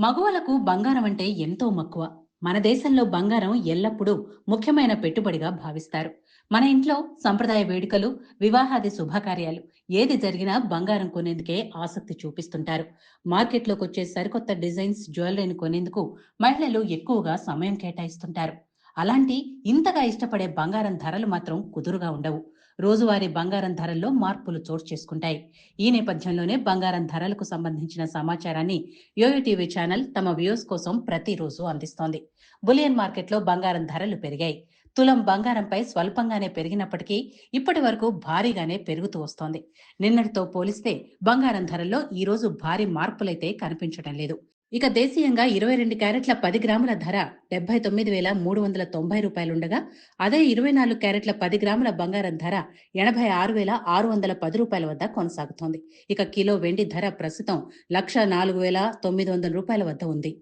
మగవాళ్ళకు బంగారం అంటే ఎంతో మక్కువ. మన దేశంలో బంగారం ఎల్లప్పుడూ ముఖ్యమైన పెట్టుబడిగా భావిస్తారు. మన ఇంట్లో సంప్రదాయ వేడుకలు, వివాహాది శుభకార్యాలు ఏది జరిగినా బంగారం కొనేందుకే ఆసక్తి చూపిస్తుంటారు. మార్కెట్లోకొచ్చే సరికొత్త డిజైన్స్ జ్యువెలరీని కొనేందుకు మహిళలు ఎక్కువగా సమయం కేటాయిస్తుంటారు. అలాంటి ఇంతగా ఇష్టపడే బంగారం ధరలు మాత్రం కుదురుగా ఉండవు. రోజువారీ బంగారం ధరల్లో మార్పులు చోటు చేసుకుంటాయి. ఈ నేపథ్యంలోనే బంగారం ధరలకు సంబంధించిన సమాచారాన్ని యోయో టీవీ ఛానల్ తమ వ్యూస్ కోసం ప్రతిరోజు అందిస్తోంది. బులియన్ మార్కెట్లో బంగారం ధరలు పెరిగాయి. తులం బంగారంపై స్వల్పంగానే పెరిగినప్పటికీ ఇప్పటి వరకు భారీగానే పెరుగుతూ వస్తోంది. నిన్నటితో పోలిస్తే బంగారం ధరల్లో ఈ రోజు భారీ మార్పులైతే కనిపించడం లేదు. ఇక దేశీయంగా 22 క్యారెట్ల 10 గ్రాముల ధర 79,390 రూపాయలుండగా, అదే 24 క్యారెట్ల 10 గ్రాముల బంగారం ధర 86,610 రూపాయల వద్ద కొనసాగుతోంది. ఇక కిలో వెండి ధర ప్రస్తుతం 1,04,900 రూపాయల వద్ద ఉంది.